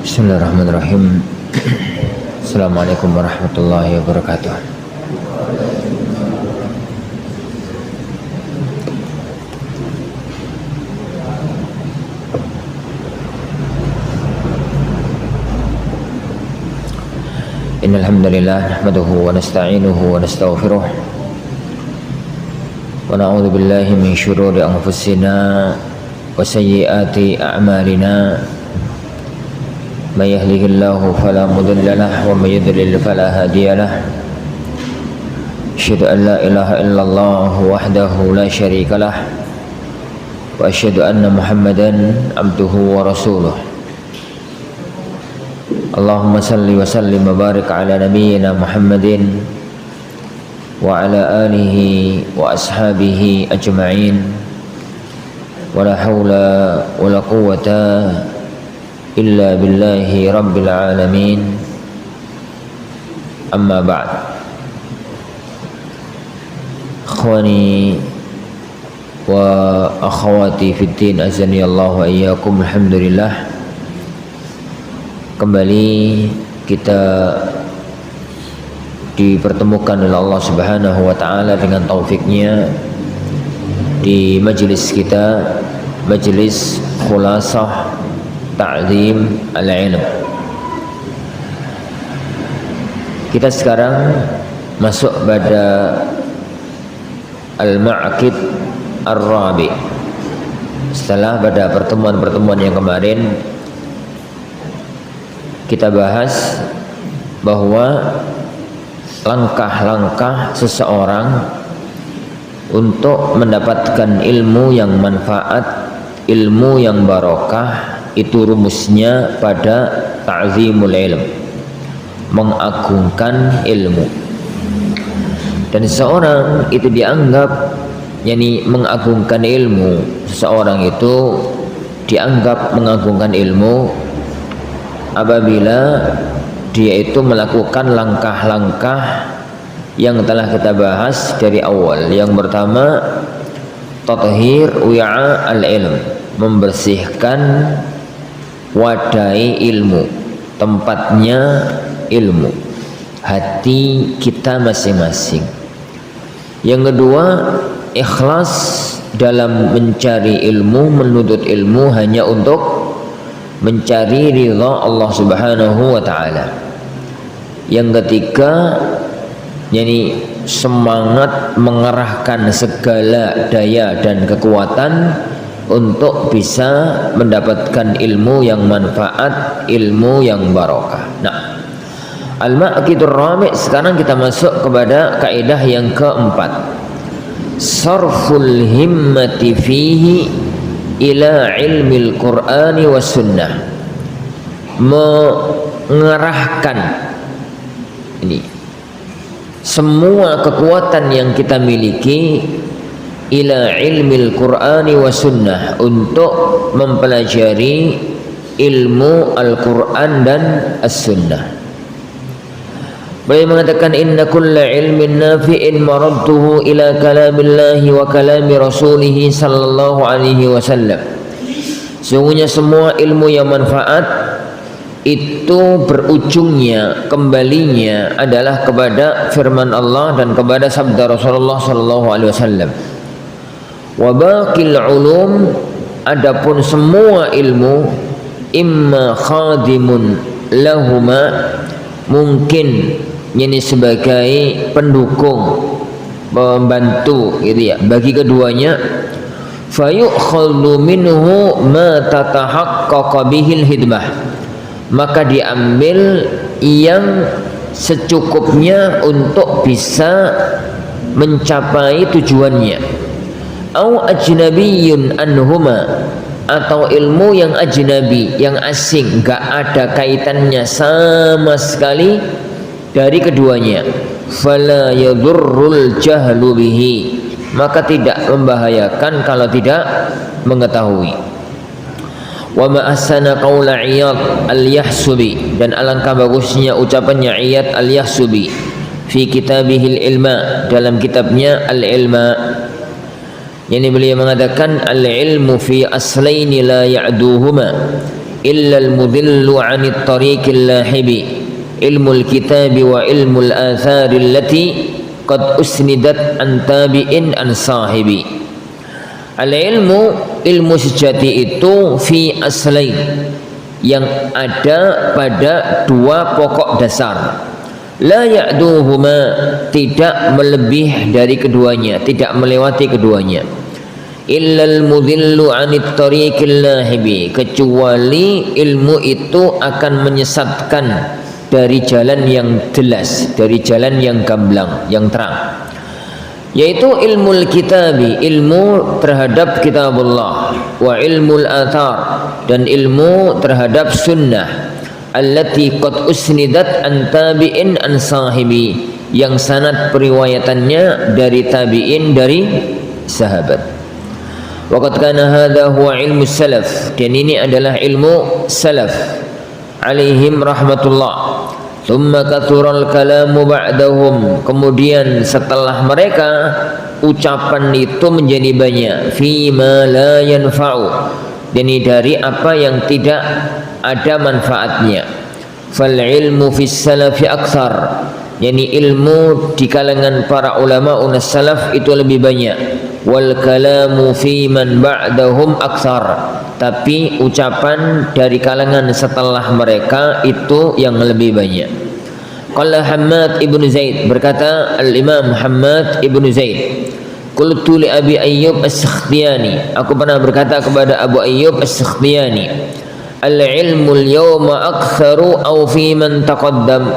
Bismillahirrahmanirrahim. Assalamualaikum warahmatullahi wabarakatuh. Innal hamdalillah nahmaduhu wa nasta'inuhu wa nastaghfiruh wa na'udzu billahi min shururi anfusina wa sayyiati a'malina. من يهده الله فلا مضل له ومن يضلل فلا هادي له. أشهد أن لا إله إلا الله وحده لا شريك له وأشهد أن محمدا عبده ورسوله. اللهم صل وسلم وبارك على نبينا محمد وعلى آله وأصحابه أجمعين ولا حول ولا قوة إلا بالله رب العالمين. أما بعد. إخواني وأخواتي في الدين أعزني الله وإياكم. Alhamdulillah, kembali kita dipertemukan oleh Allah Subhanahu wa taala dengan taufiknya di majelis kita, majelis Khulasah Ta'zim al-Ilm. Kita sekarang masuk pada Al-Ma'qid Ar-Rabi. Setelah pada pertemuan-pertemuan yang kemarin kita bahas bahwa langkah-langkah seseorang untuk mendapatkan ilmu yang manfaat, ilmu yang barokah, itu rumusnya pada ta'zimul ilm, mengagungkan ilmu. Dan seseorang itu dianggap mengagungkan ilmu, seseorang itu dianggap mengagungkan ilmu apabila dia itu melakukan langkah-langkah yang telah kita bahas dari awal. Yang pertama, tathhir wi'a al-ilm, membersihkan wadai ilmu, tempatnya ilmu, hati kita masing-masing. Yang kedua, ikhlas dalam mencari ilmu, menuntut ilmu hanya untuk mencari ridha Allah Subhanahu wa taala. Yang ketiga, semangat mengerahkan segala daya dan kekuatan untuk bisa mendapatkan ilmu yang manfaat, ilmu yang barokah. Nah, Al-Ma'qidur Rabi', sekarang kita masuk kepada kaidah yang keempat. Sarful himmati fihi ila ilmil Qur'ani was sunnah. Mengerahkan semua kekuatan yang kita miliki ila ilmil Qur'ani wa sunnah, untuk mempelajari ilmu Al-Quran dan As-Sunnah. Beliau mengatakan, inna kulla ilmin nafi'in maradduhu ila kalamillahi wa kalami rasulihi sallallahu alaihi wasallam. Sungguhnya semua ilmu yang manfaat itu berujungnya, kembalinya adalah kepada firman Allah dan kepada sabda Rasulullah sallallahu alaihi wasallam. Wa baqil ulum, adapun semua ilmu, imma khadimun lahuma, mungkin sebagai pendukung, pembantu gitu ya, bagi keduanya. Fayukhadhu minhu ma tatahaqqaqa bihil hidmah, maka diambil yang secukupnya untuk bisa mencapai tujuannya. Au ajnabiyyun anhuma, atau ilmu yang ajnabi, yang asing, gak ada kaitannya sama sekali dari keduanya. Fala yadurrul jahlu bihi, maka tidak membahayakan kalau tidak mengetahui. Wa ma ahsana qaula Iyad al-Yahsubi, dan alangkah bagusnya ucapannya Iyad al-Yahsubi fi kitabihil ilma, dalam kitabnya al-ilma. Yani beliau mengatakan al-ilmu fi aslaini la ya'duhuma, illa al-mudhillu 'anit tariqil lahibi ilmul kitabi wa ilmul athari allati qad usnidat an tabi'in an sahibi. Ilmu sejati itu fi aslain, yang ada pada dua pokok dasar. La ya'duhuma, tidak melebih dari keduanya, tidak melewati keduanya. Illal mudhillu 'anit tariqil lahibi, kecuali ilmu itu akan menyesatkan dari jalan yang jelas, dari jalan yang gamblang, yang terang, yaitu ilmu kitabi, ilmu terhadap kitabullah, wa ilmul athar, dan ilmu terhadap sunnah, allati qad usnidat an tabi'in an sahibi, yang sanad periwayatannya dari tabi'in, dari sahabat. Waqad kana hadha huwa ilmu salaf, dan ini adalah ilmu salaf alaihim rahmatullah. Thumma kathural kalamu ba'dahum, kemudian setelah mereka ucapan itu menjadi banyak, fima la yanfa'u, jadi dari apa yang tidak ada manfaatnya. Fal ilmu fis salafi aktsar, yani ilmu di kalangan para ulama unas salaf itu lebih banyak. Wal kalamu fi man ba'dahum aktsar, tapi ucapan dari kalangan setelah mereka itu yang lebih banyak. Qala Hammad ibn Zaid, berkata al-Imam Hammad ibn Zaid, qultu li Abi Ayyub As-Sakhtiyani, aku pernah berkata kepada Abu Ayyub As-Sakhtiyani, al-ilmu al-yawma aktsaru aw fi man taqaddam,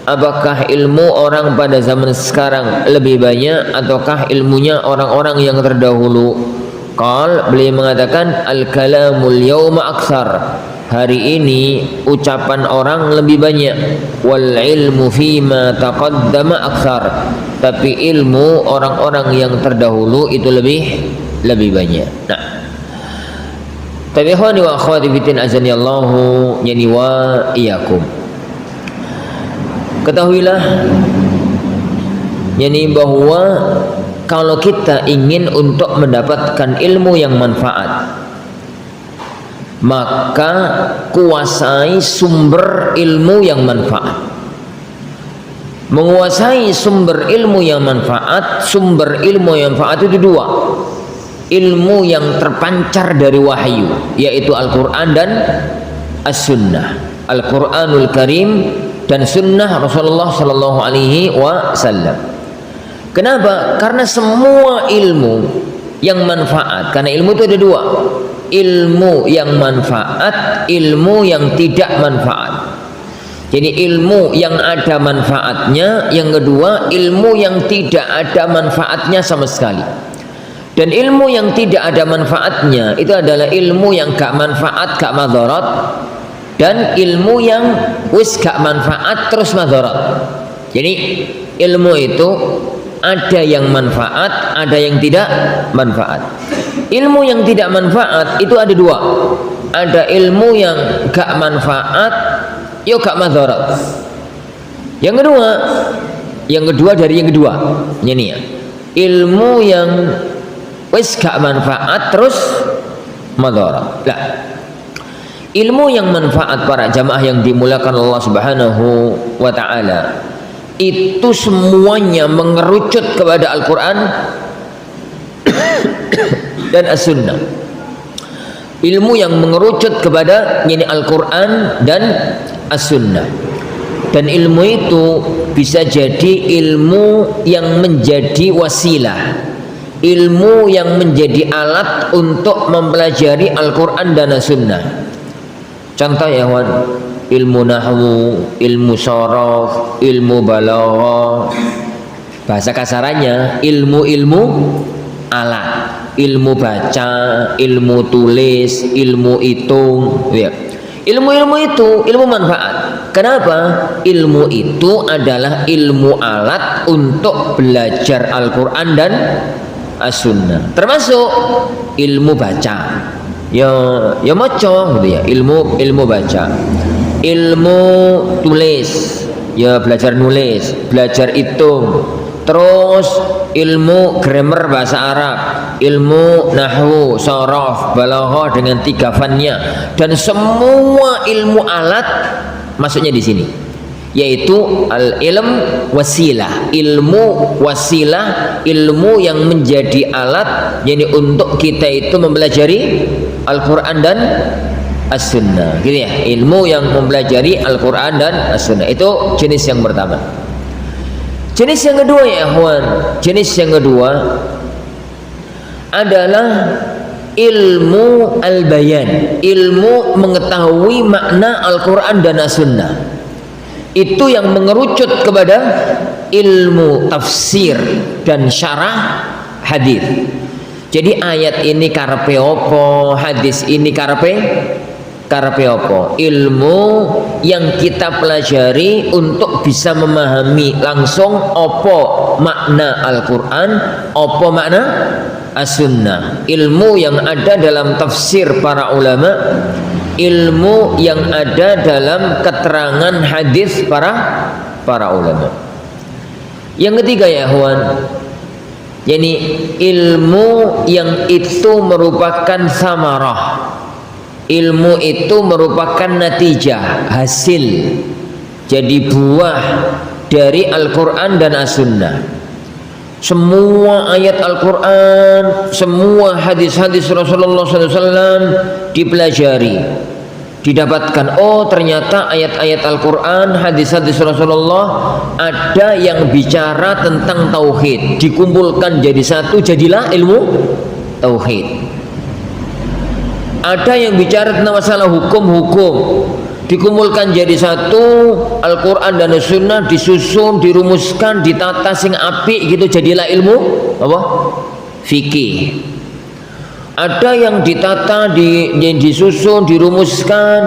apakah ilmu orang pada zaman sekarang lebih banyak ataukah ilmunya orang-orang yang terdahulu? Qal, beliau mengatakan, al-kalamul yawma aktsar, hari ini ucapan orang lebih banyak. Wal ilmu fima taqaddama aktsar, tapi ilmu orang-orang yang terdahulu itu lebih banyak. Nah, tapi ikhwani wa akhwati fiddin azani Allahu yani wa iyyakum, ketahuilah yani bahwa kalau kita ingin untuk mendapatkan ilmu yang manfaat, maka kuasai sumber ilmu yang manfaat. Menguasai sumber ilmu yang manfaat, sumber ilmu yang manfaat itu dua: ilmu yang terpancar dari wahyu, yaitu Al-Quran dan As-Sunnah, Al-Quranul Karim dan Sunnah Rasulullah Sallallahu Alaihi Wasallam. Kenapa? Karena semua ilmu yang manfaat, karena ilmu itu ada dua: ilmu yang manfaat, ilmu yang tidak manfaat. Jadi ilmu yang ada manfaatnya, yang kedua ilmu yang tidak ada manfaatnya sama sekali. Dan ilmu yang tidak ada manfaatnya itu adalah ilmu yang gak manfaat, gak madharat, dan ilmu yang wis gak manfaat terus madharat. Jadi ilmu itu ada yang manfaat, ada yang tidak manfaat. Ilmu yang tidak manfaat itu ada dua: ada ilmu yang gak manfaat, yo gak madharat. Yang kedua dari yang kedua, ini ya, ilmu yang wis gak manfaat terus madharat. Lah, ilmu yang manfaat para jamaah yang dimuliakan Allah Subhanahu wa taala, itu semuanya mengerucut kepada Al-Quran dan As-Sunnah. Ilmu yang mengerucut kepada ini Al-Quran dan As-Sunnah. Dan ilmu itu bisa jadi ilmu yang menjadi wasilah, ilmu yang menjadi alat untuk mempelajari Al-Quran dan As-Sunnah. Contoh ya kawan, ilmu nahwu, ilmu sharaf, ilmu balaghah, bahasa kasarannya ilmu-ilmu alat, ilmu baca, ilmu tulis, ilmu hitung, ya. Ilmu-ilmu itu ilmu manfaat. Kenapa? Ilmu itu adalah ilmu alat untuk belajar Al-Quran dan As-Sunnah, termasuk ilmu baca, ya maca gitu ya, ilmu baca, ilmu tulis, ya belajar nulis, belajar hitung, terus ilmu grammar bahasa Arab, ilmu nahwu, sharaf, balaghah dengan 3 fannya, dan semua ilmu alat masuknya di sini, yaitu al-ilm wasilah, ilmu wasilah, ilmu yang menjadi alat jadi untuk kita itu mempelajari Al-Quran dan As-Sunnah, gitu ya. Ilmu yang mempelajari Al-Quran dan As-Sunnah itu jenis yang pertama. Jenis yang kedua ya ikhwan, jenis yang kedua adalah ilmu al-bayan, ilmu mengetahui makna Al-Quran dan As-Sunnah. Itu yang mengerucut kepada ilmu tafsir dan syarah hadis. Jadi ayat ini karepe opo, hadis ini karepe opo. Ilmu yang kita pelajari untuk bisa memahami langsung opo makna Al-Quran, opo makna As-Sunnah. Ilmu yang ada dalam tafsir para ulama, ilmu yang ada dalam keterangan hadis para ulama. Yang ketiga ya ikhwan, yakni ilmu yang itu merupakan samarah, ilmu itu merupakan natijah, hasil, jadi buah dari Al-Quran dan As-Sunnah. Semua ayat Al-Quran, semua hadis-hadis Rasulullah SAW dipelajari, didapatkan, oh ternyata ayat-ayat Al-Quran, hadis-hadis Rasulullah ada yang bicara tentang tauhid, dikumpulkan jadi satu, jadilah ilmu tauhid. Ada yang bicara tentang masalah hukum-hukum, dikumpulkan jadi satu, Al-Quran dan As-Sunnah disusun, dirumuskan, ditata sing apik gitu, jadilah ilmu apa? Fikih. Ada yang ditata, disusun, dirumuskan,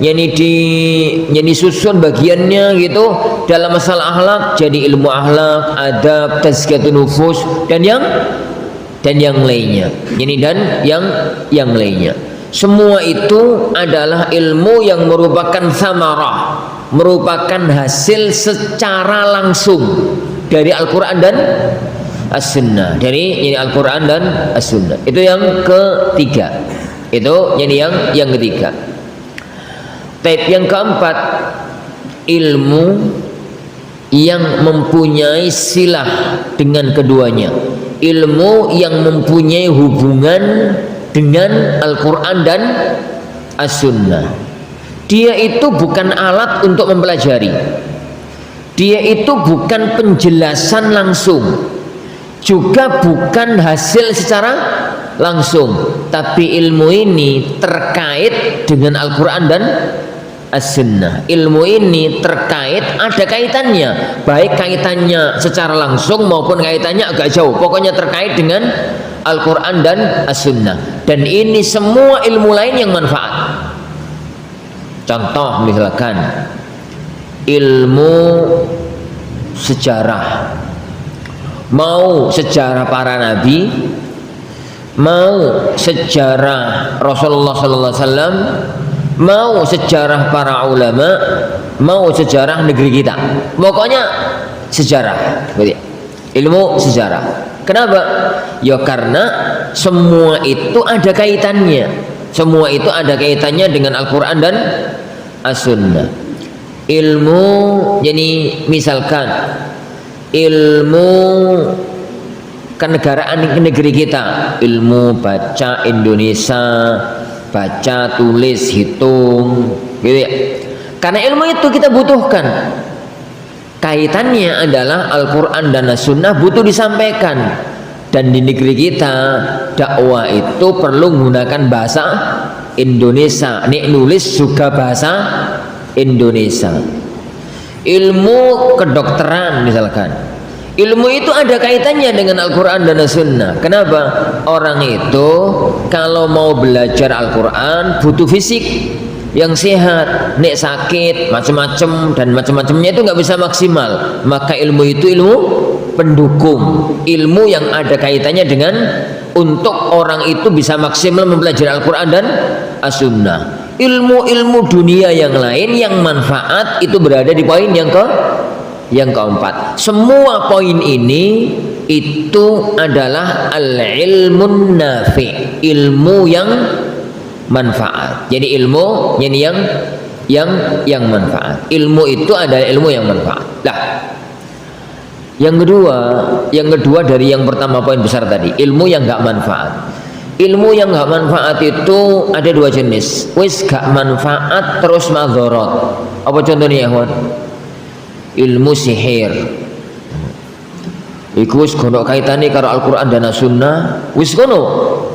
yani susun bagiannya gitu dalam masalah akhlak, jadi ilmu akhlak, adab, tazkiyatun nufus dan yang lainnya. Ini dan yang lainnya. Semua itu adalah ilmu yang merupakan samarah, merupakan hasil secara langsung dari Al-Quran dan As-Sunnah, dari Al-Quran dan As-Sunnah. Itu yang ketiga. Itu yang ketiga. Type yang keempat, ilmu yang mempunyai silah dengan keduanya, ilmu yang mempunyai hubungan dengan Al-Quran dan As-Sunnah. Dia itu bukan alat untuk mempelajari, dia itu bukan penjelasan langsung, juga bukan hasil secara langsung, tapi ilmu ini terkait dengan Al-Quran dan As-Sunnah. Ilmu ini terkait, ada kaitannya, baik kaitannya secara langsung maupun kaitannya agak jauh, pokoknya terkait dengan Al-Quran dan As-Sunnah. Dan ini semua ilmu lain yang manfaat. Contoh misalkan ilmu sejarah, mau sejarah para nabi, mau sejarah Rasulullah SAW, mau sejarah para ulama, mau sejarah negeri kita, pokoknya sejarah, ilmu sejarah. Kenapa? Ya karena semua itu ada kaitannya, semua itu ada kaitannya dengan Al-Quran dan As-Sunnah. Ilmu, jadi misalkan ilmu kenegaraan negeri kita, ilmu baca Indonesia, baca, tulis, hitung, gitu ya. Karena ilmu itu kita butuhkan. Kaitannya adalah Al-Quran dan As-Sunnah butuh disampaikan. Dan di negeri kita dakwah itu perlu menggunakan bahasa Indonesia. Nek nulis juga bahasa Indonesia. Ilmu kedokteran misalkan, ilmu itu ada kaitannya dengan Al-Quran dan As-Sunnah. Kenapa? Orang itu kalau mau belajar Al-Quran butuh fisik yang sehat. Nek sakit macam-macam dan macam-macamnya itu nggak bisa maksimal. Maka ilmu itu ilmu pendukung, ilmu yang ada kaitannya dengan untuk orang itu bisa maksimal mempelajari Al-Quran dan As-Sunnah. Ilmu-ilmu dunia yang lain yang manfaat itu berada di poin yang keempat. Semua poin ini itu adalah al-ilmun nafi, ilmu yang manfaat. Jadi ilmu yang manfaat. Ilmu itu adalah ilmu yang manfaat. Nah, yang kedua dari yang pertama poin besar tadi, ilmu yang enggak manfaat. Ilmu yang enggak manfaat itu ada dua jenis. Wis gak manfaat terus madharat. Apa contohnya, ikhwan? Ilmu sihir. Iku wis gono kaitane karo Al-Qur'an dan As-Sunnah, wis gono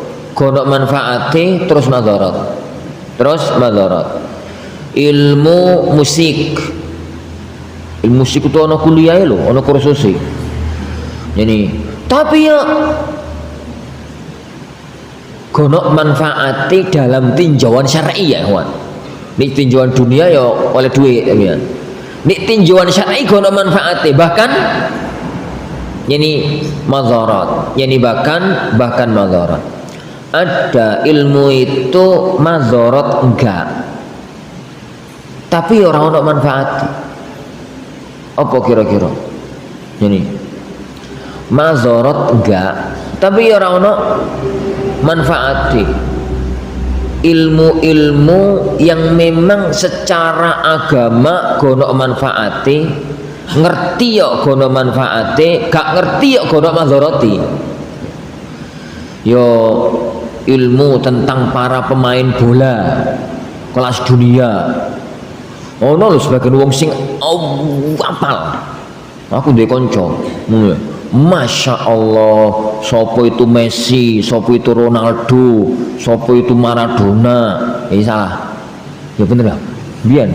manfaate terus madharat. Ilmu musik itu ana kuliah lho, ana kursus e. Jadi, tapi ya gono manfaate dalam tinjauan syar'i ya, kawan. Nek tinjauan dunia ya oleh duit ya. Nek tinjauan syar'i gono manfaate bahkan yani madharat, yani bahkan madharat. Ada ilmu itu madharat enggak, tapi orang ono manfaat. Apa kira-kira? Yani madharat enggak, tapi orang ono manfaat. Ilmu-ilmu yang memang secara agama gono manfaati, ngerti ya gono manfaate, gak ngerti ya gono madharati. Yo ilmu tentang para pemain bola kelas dunia. Ono lho sebagian wong sing apal. Aku duwe kanca. Masya Allah, sopo itu Messi, sopo itu Ronaldo, sopo itu Maradona. Salah. Ya bener ya. Bian,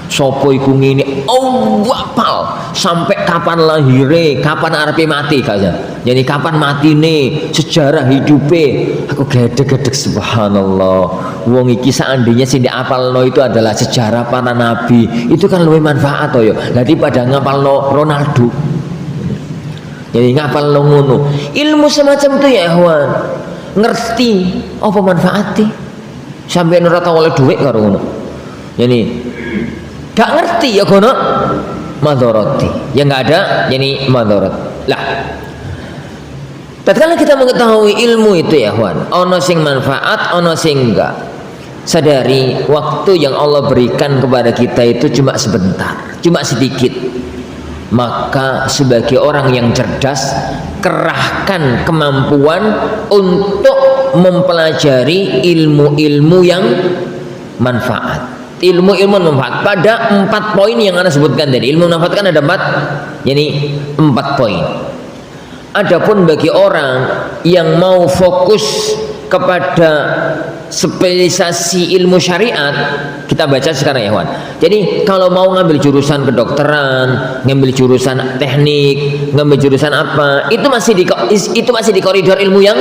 sopo iku ngene, apal sampai kapan lahire, kapan arepe mati kaya. Jadi kapan matine, sejarah hidupe. Aku gedeg-gedeg subhanallah. Wong iki seandainya sing diapalno itu adalah sejarah para nabi, itu kan luwih manfaat to ya. Dadi pada ngapalno Ronaldo. Jadi ngapalno ngono. Ilmu semacam itu ya, ikhwan. Ngerti apa manfaatnya? Sampai ora tau oleh dhuwit karo ngono. Yani gak ngerti ya kono madharati, yang nggak ada yani madharat. Lah tatkala kita mengetahui ilmu itu ya kawan, ono sing manfaat, ono sing enggak, sadari waktu yang Allah berikan kepada kita itu cuma sebentar, cuma sedikit. Maka sebagai orang yang cerdas, kerahkan kemampuan untuk mempelajari ilmu-ilmu yang manfaat. Ilmu-ilmu manfaat pada 4 poin yang Anda sebutkan tadi. Ilmu manfaat kan ada 4, jadi 4 poin. Adapun bagi orang yang mau fokus kepada spesialisasi ilmu syariat, kita baca sekarang ya kawan. Jadi kalau mau ngambil jurusan kedokteran, ngambil jurusan teknik, ngambil jurusan apa, itu masih di koridor ilmu yang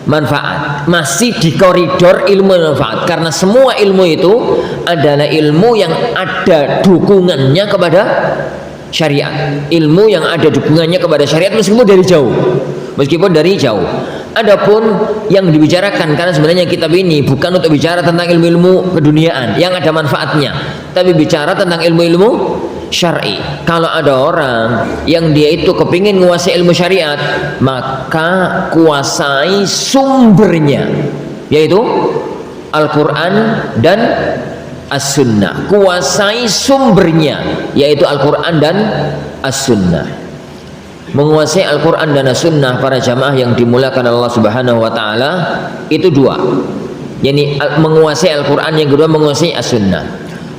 manfaat, masih di koridor ilmu manfaat, karena semua ilmu itu adalah ilmu yang ada dukungannya kepada syariat, ilmu yang ada dukungannya kepada syariat meskipun dari jauh. Adapun yang dibicarakan, karena sebenarnya kitab ini bukan untuk bicara tentang ilmu-ilmu keduniaan yang ada manfaatnya, tapi bicara tentang ilmu-ilmu syar'i. Kalau ada orang yang dia itu kepingin menguasai ilmu syariat, maka kuasai sumbernya, yaitu Al-Quran dan As-Sunnah. Kuasai sumbernya, yaitu Al-Quran dan As-Sunnah. Menguasai Al-Quran dan As-Sunnah para jamaah yang dimuliakan Allah Subhanahu wa Ta'ala itu 2. Yani menguasai Al-Quran, yang kedua menguasai As-Sunnah.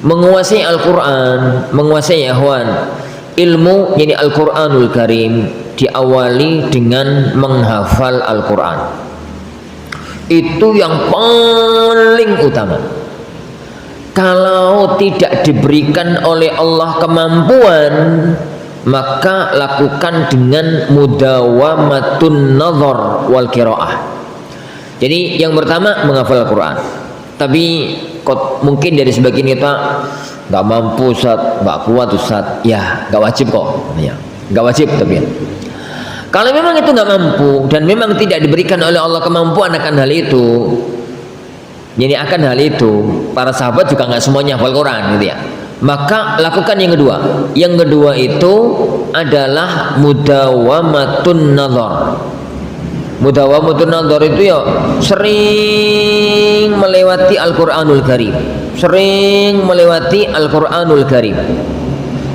Menguasai Al-Quran, menguasai ikhwan, ilmu yani Al-Quranul Karim diawali dengan menghafal Al-Quran. Itu yang paling utama. Kalau tidak diberikan oleh Allah kemampuan, maka lakukan dengan mudawamatun nazar wal qiraah. Jadi yang pertama menghafal Al-Quran. Tapi mungkin dari sebagian kita nggak mampu Ustaz, nggak kuat Ustaz. Ya nggak wajib kok, ya nggak wajib. Tapi kalau memang itu nggak mampu dan memang tidak diberikan oleh Allah kemampuan akan hal itu, jadi akan hal itu para sahabat juga nggak semuanya hafal Quran gitu ya. maka lakukan yang kedua. Yang kedua itu adalah mudawamatun nazar. Mudawamatun nazar itu ya sering melewati Al-Qur'anul Karim. Sering melewati Al-Qur'anul Karim.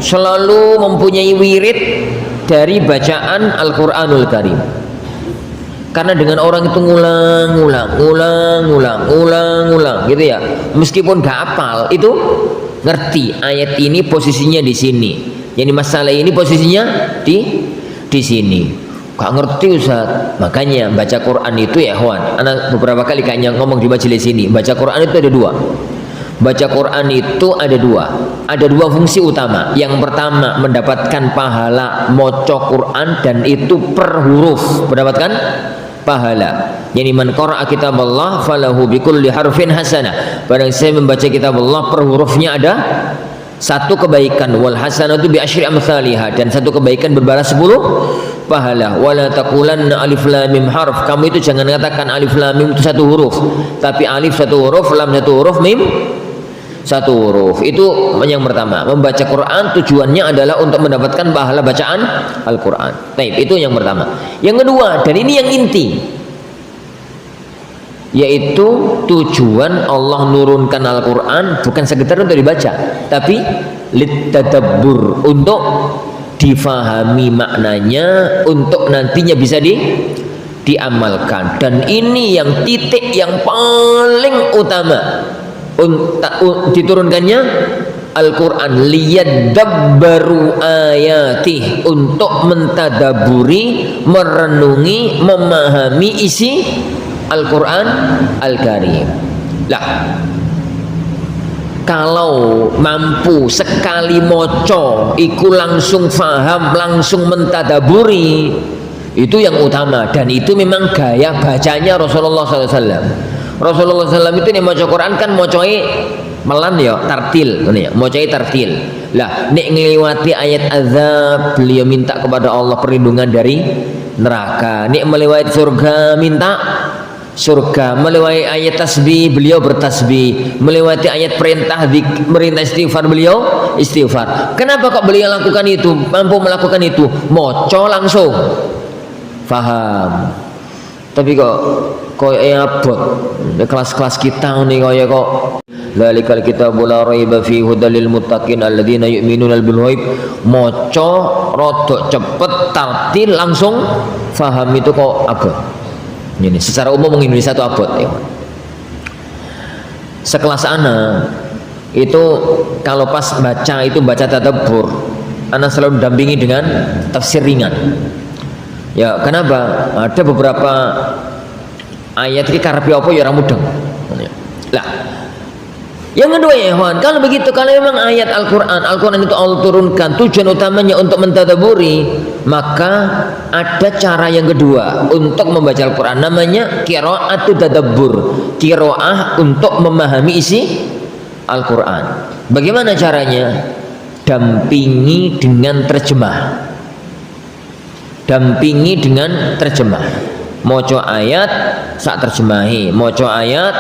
Selalu mempunyai wirid dari bacaan Al-Qur'anul Karim. Karena dengan orang itu ngulang gitu ya. Meskipun gak hafal, itu ngerti ayat ini posisinya di sini. Jadi masalah ini posisinya di sini. Gak ngerti Ustaz. Makanya baca Quran itu ya kawan. Anak beberapa kali kayaknya ngomong di majelis ini, baca Quran itu ada dua. Baca Quran itu ada dua. Ada dua fungsi utama. Yang pertama mendapatkan pahala maca Quran dan itu per huruf mendapatkan pahala. Yani man qara'a kitab Allah falahu bikulli harfin hasanah. Barang saya membaca kitab Allah per hurufnya ada satu kebaikan. Wal hasanatu bi asyri amsalihah, dan satu kebaikan berbalas 10 pahala. Wala taqulanna alif lam mim harf. Kamu itu jangan katakan alif lam mim itu satu huruf, tapi alif satu huruf, lam satu huruf, mim satu huruf. Itu yang pertama. Membaca Quran tujuannya adalah untuk mendapatkan pahala bacaan Al-Quran. Baik, itu yang pertama. Yang kedua, dan ini yang inti, yaitu tujuan Allah nurunkan Al-Quran bukan sekedar untuk dibaca, tapi littadabbur, untuk difahami maknanya, untuk nantinya bisa diamalkan. Dan ini yang titik yang paling utama diturunkannya Al-Quran, liyadabbaru ayatih, untuk mentadaburi, merenungi, memahami isi Al-Quran Al-Karim. Lah, kalau mampu sekali moco iku langsung faham, langsung mentadaburi, itu yang utama. Dan itu memang gaya bacanya Rasulullah SAW. Rasulullah SAW itu nih maca Quran kan mocoi melan ya, tartil, mocoi tartil. Lah, nek ngliwati ayat azab, beliau minta kepada Allah perlindungan dari neraka. Nek melewati surga, minta surga. Melewati ayat tasbih, beliau bertasbih. Melewati ayat perintah istighfar, beliau istighfar. Kenapa kok beliau lakukan itu? Mampu melakukan itu, moco langsung faham. Tapi kok abot kelas-kelas kita nih kok Dzalikal kitabu la raiba fihi hudal lil muttaqin alladzina yu'minuna bil ghaib, maca rodok cepet tartil langsung faham, itu kok abot. Ini secara umum Indonesia itu abot ya. Sekelas ana itu kalau pas baca itu baca tadabbur, ana selalu dampingi dengan tafsir ringan. Ya, kenapa? Ada beberapa ayat ini karepe apa ya ora mudeng. Lah, yang kedua ya ikhwan, kalau begitu, kalau memang ayat Al-Quran itu Allah turunkan tujuan utamanya untuk mentadaburi, maka ada cara yang kedua untuk membaca Al-Quran, namanya qiraatu tadabbur, qiraah untuk memahami isi Al-Quran. Bagaimana caranya? Dampingi dengan terjemah. Dampingi dengan terjemah. Moco ayat sak terjemahi, moco ayat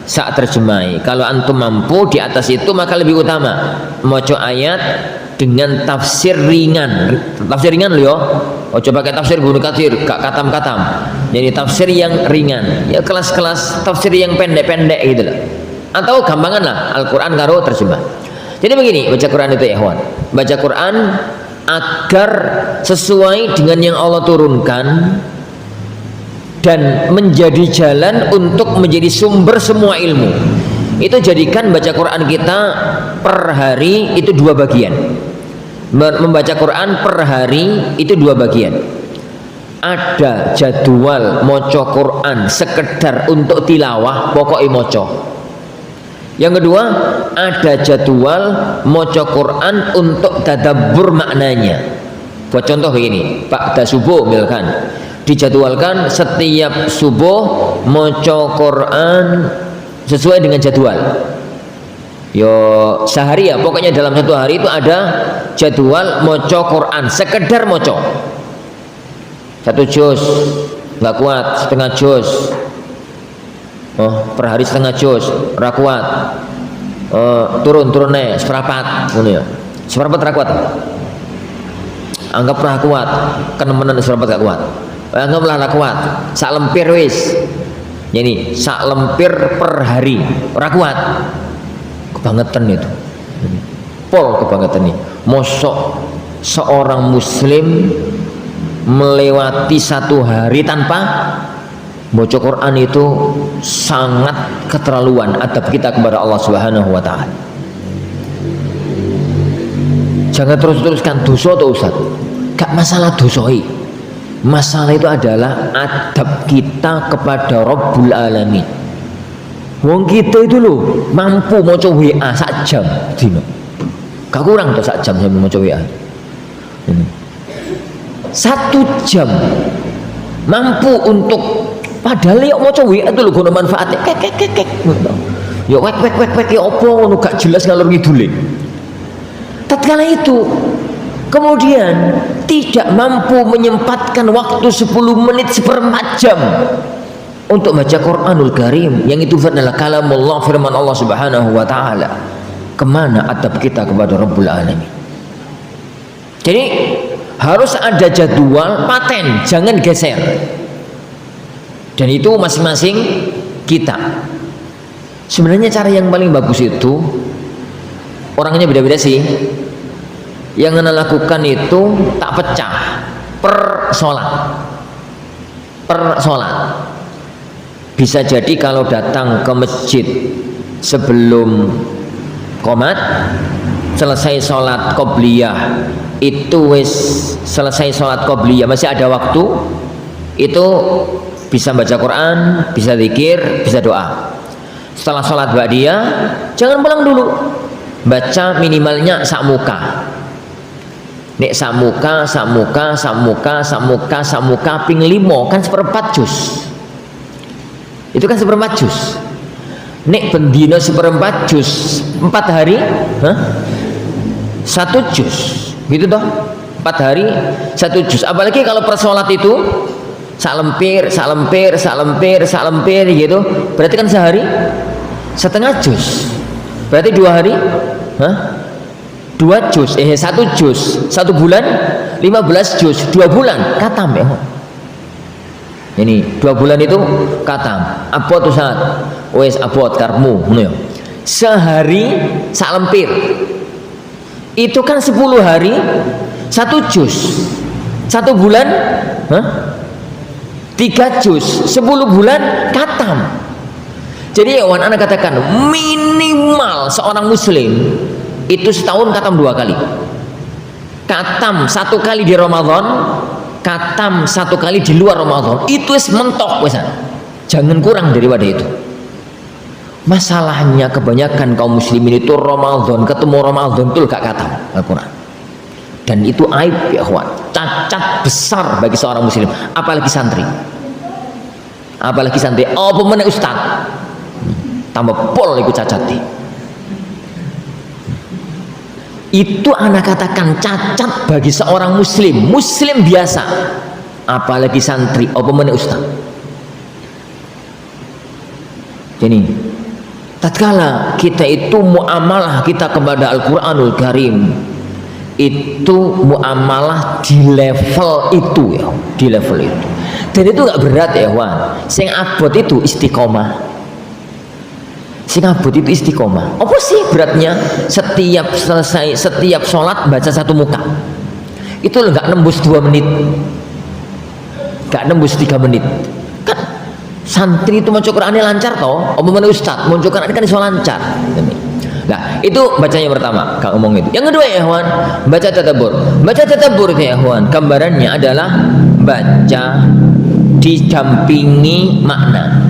sak terjemahi. Kalau antum mampu di atas itu maka lebih utama moco ayat dengan tafsir ringan. Tafsir ringan loh yo. Ojo pakai tafsir Ibnu Katsir, gak katam-katam. Jadi tafsir yang ringan. Ya kelas-kelas tafsir yang pendek-pendek gitu loh. Atau gampangan lah Al-Quran karo terjemah. Jadi begini baca Quran itu ya ikhwan. Baca Quran agar sesuai dengan yang Allah turunkan dan menjadi jalan untuk menjadi sumber semua ilmu. Itu jadikan baca Quran kita per hari itu 2 bagian. Membaca Quran per hari itu 2 bagian. Ada jadwal moco Quran sekedar untuk tilawah, pokoknya moco. Yang kedua, ada jadwal moco Quran untuk tadabbur maknanya. Buat contoh begini, Ba'da subuh misalkan dijadwalkan setiap subuh moco Quran sesuai dengan jadwal. Yo sehari ya, pokoknya dalam satu hari itu ada jadwal moco Quran, sekedar moco 1 juz, nggak kuat setengah juz. Oh, per hari setengah juz, ora kuat. turun nih seperempat ngono ya. Seperempat ra kuat. Anggaplah kuat, kenemenan seperempat gak kuat. Anggaplah ra kuat. Sak lempir wis. Yani sak lempir per hari ora kuat. Kebangetan itu. Pol kebangetan nih. Mosok seorang muslim melewati satu hari tanpa baca Quran itu sangat keterlaluan adab kita kepada Allah Subhanahu wa taala. Jangan terus-teruskan dosa tuh Ustaz. Gak masalah dosoi. Masalah itu adalah adab kita kepada Rabbul Alamin. Wong kita itu loh mampu maca WA sak jam dino. Gak kurang tuh sak jam sampai maca WA. 1 jam mampu untuk padahal yuk maca WA itu lho gono manfaatnya kek yo wek ya opo ngono gak jelas ngalor ngidule. Tatkala itu kemudian tidak mampu menyempatkan waktu 10 menit seperempat jam untuk baca Quranul Karim yang itu adalah kalamullah, firman Allah Subhanahu wa taala. Kemana adab kita kepada Rabbul Alamin? Jadi harus ada jadwal paten, jangan geser. Dan itu masing-masing kita. Sebenarnya cara yang paling bagus itu orangnya beda-beda sih. Yang Anda lakukan itu tak pecah per sholat. Bisa jadi kalau datang ke masjid sebelum qomat, selesai sholat qobliyah itu wis selesai sholat qobliyah masih ada waktu, itu bisa baca Quran, bisa zikir, bisa doa. Setelah sholat ba'diyah jangan pulang dulu, baca minimalnya sak muka. Nek sak muka ping 5 kan seperempat juz. Itu kan seperempat juz. Nek bendino seperempat juz 4 hari 1 juz gitu toh, 4 hari 1 juz. Apalagi kalau per sholat itu sak lempir gitu, berarti kan sehari setengah juz, berarti 2 hari 2 juz, 1 juz, 1 bulan 15 juz, 2 bulan katam ya. Ini 2 bulan itu katam. Abot Ustaz, wes abot karmu ngono ya. Sehari sak lempir. Itu kan 10 hari 1 juz. 1 bulan 3 juz, 10 bulan katam. Jadi ya anak katakan minimal seorang muslim itu setahun katam 2 kali. Katam 1 kali di Ramadan, katam 1 kali di luar Ramadan. Itu mentok wesan. Jangan kurang daripada itu. Masalahnya kebanyakan kaum muslimin itu Ramadan ketemu Ramadan itu gak katam Al-Quran. Dan itu aib ya kawan, cacat besar bagi seorang muslim, apalagi santri. Apa meneh ustaz tambah pol iku cacate. Itu anak katakan cacat bagi seorang muslim biasa, apalagi santri, apa meneh ustaz. Jadi tatkala kita itu muamalah kita kepada Al-Quranul Karim itu muamalah di level itu ya, di level itu. Dan itu gak berat ya Wan. Sing abot itu istiqomah. Apa sih beratnya? Setiap selesai, setiap sholat baca 1 muka. Itu loh gak nembus 2 menit, gak nembus 3 menit. Kan santri itu maca Qur'annya lancar toh. Apa mana ustaz maca Qur'an kan iso lancar. Nah, itu bacanya pertama, Kang ngomong itu. Yang kedua ya, Ikhwan, baca tadabbur. Baca tadabbur itu ya, Ikhwan, gambarannya adalah baca didampingi makna.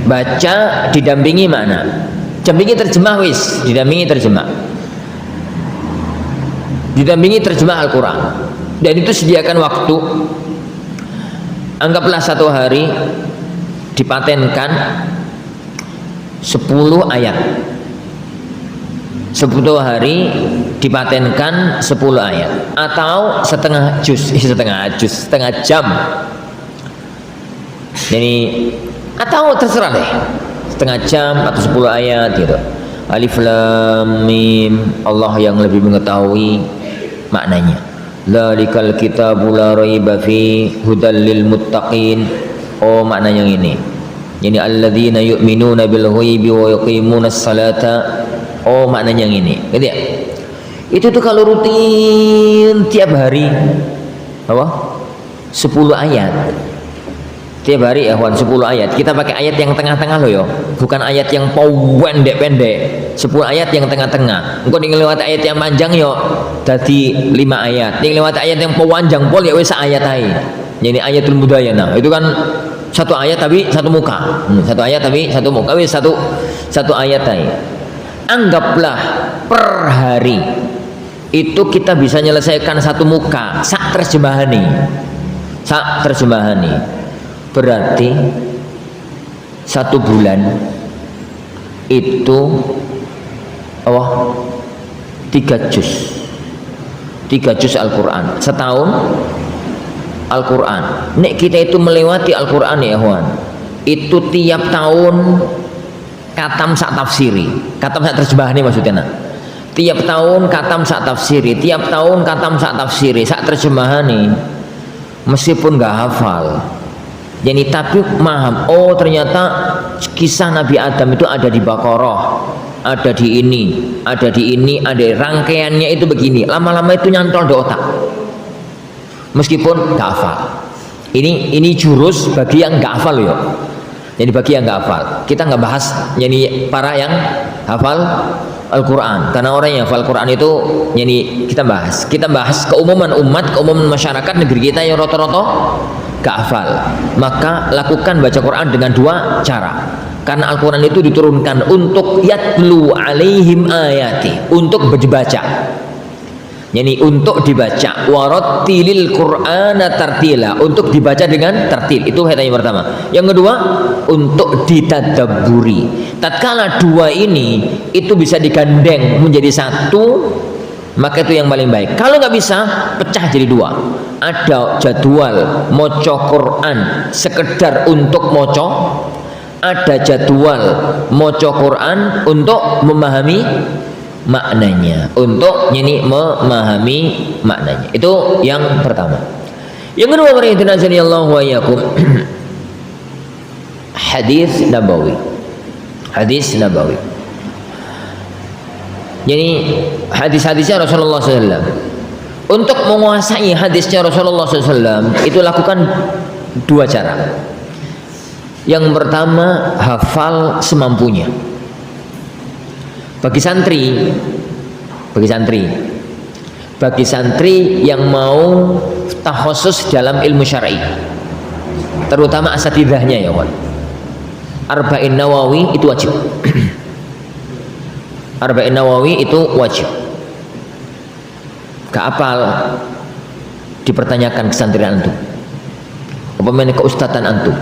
Baca didampingi makna. Dampingi terjemah wis, didampingi terjemah. Didampingi terjemah Al-Qur'an. Dan itu sediakan waktu. Anggaplah 1 hari dipatenkan 10 ayat. 10 hari dipatenkan 10 ayat atau setengah jam. Jadi atau terserah deh. setengah jam atau 10 ayat gitu. Alif lam mim, Allah yang lebih mengetahui maknanya. Dzalikal kitabu la raiba fi hudal lil muttaqin. Oh, maknanya ini. Yani alladzina yu'minuna bil ghaibi wa yuqimunas salata. Oh, maknanya ini. Gitu ya. Itu tuh kalau rutin tiap hari apa? 10 ayat. Tiap hari ya kawan, 10 ayat. Kita pakai ayat yang tengah-tengah loh yo. Bukan ayat yang pendek-pendek. 10 ayat yang tengah-tengah. Engko ning lewat ayat yang panjang yo dadi 5 ayat. Ning lewat ayat yang panjang pol ya wis ayat ae. Jadi ayatul mudayana. Itu kan satu ayat tapi satu muka. Satu ayat tapi satu muka. Wis satu ayat ae. Anggaplah per hari itu kita bisa menyelesaikan satu muka sak terjemahani. Sak terjemahani. Berarti 1 bulan itu 3 juz 3 juz Al-Quran setahun. Al-Quran nek kita itu melewati Al-Quran ya kawan, itu tiap tahun katam sak tafsiri, katam sak terjemahani maksudnya nah. Tiap tahun katam sak tafsiri, tiap tahun katam sak tafsiri, sak terjemahani, meskipun gak hafal. Jadi tapi paham, oh ternyata kisah Nabi Adam itu ada di Baqarah, ada di ini, ada di ini, ada rangkaiannya itu begini. Lama-lama itu nyantol di otak. Meskipun gak hafal. Ini jurus bagi yang gak hafal ya. Jadi bagi yang gak hafal, kita nggak bahas jadi para yang hafal Al-Quran, karena orang yang hafal Al-Quran itu jadi kita bahas keumuman umat, keumuman masyarakat negeri kita yang roto-roto gak hafal. Maka lakukan baca Quran dengan 2 cara, karena Al-Quran itu diturunkan untuk yatlu alaihim ayati, untuk dibaca, jadi untuk dibaca. Warattilil Qur'ana tartila, untuk dibaca dengan tartil. Itu ayat yang pertama. Yang kedua, untuk ditadabburi. Tatkala 2 ini itu bisa digandeng menjadi 1, maka itu yang paling baik. Kalau nggak bisa, pecah jadi 2. Ada jadwal moco Quran sekedar untuk moco, ada jadwal moco Quran untuk memahami maknanya, untuk memahami maknanya. Itu yang pertama. Yang kedua, Allah wa iyyakum, hadis nabawi. Hadis nabawi. Jadi hadis-hadisnya Rasulullah SAW. Untuk menguasai hadisnya Rasulullah SAW itu lakukan 2 cara. Yang pertama, hafal semampunya. Bagi santri yang mau takhusus dalam ilmu syar'i, terutama asatidahnya ya kawan, Arba'in Nawawi itu wajib. Arba'in Nawawi itu wajib. Gak apal dipertanyakan kesantrian antum, umpamanya keustatan antum,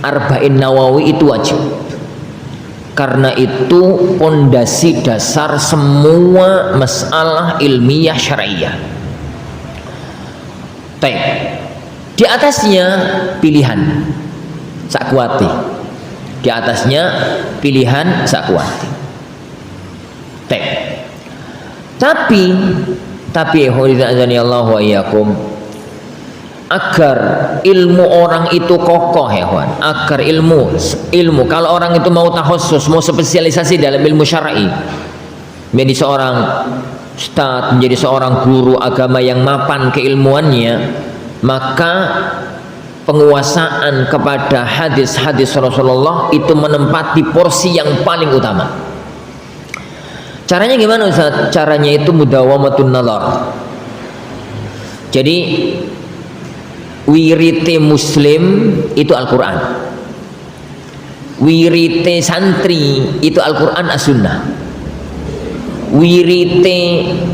Arba'in Nawawi itu wajib. Karena itu pondasi dasar semua masalah ilmiah syariah. Di atasnya pilihan sakwati. Di atasnya pilihan sakwati. Tapi Allah wa iyyakum, agar ilmu orang itu kokoh ya kawan, agar ilmu kalau orang itu mau takhusus, mau spesialisasi dalam ilmu syar'i, menjadi seorang ustadz, menjadi seorang guru agama yang mapan keilmuannya, maka penguasaan kepada hadis-hadis Rasulullah itu menempati porsi yang paling utama. Caranya gimana Ustaz? Caranya itu mudawamatun nazar. Jadi wirite muslim itu Al-Quran, wirite santri itu Al-Quran as-sunnah, wirite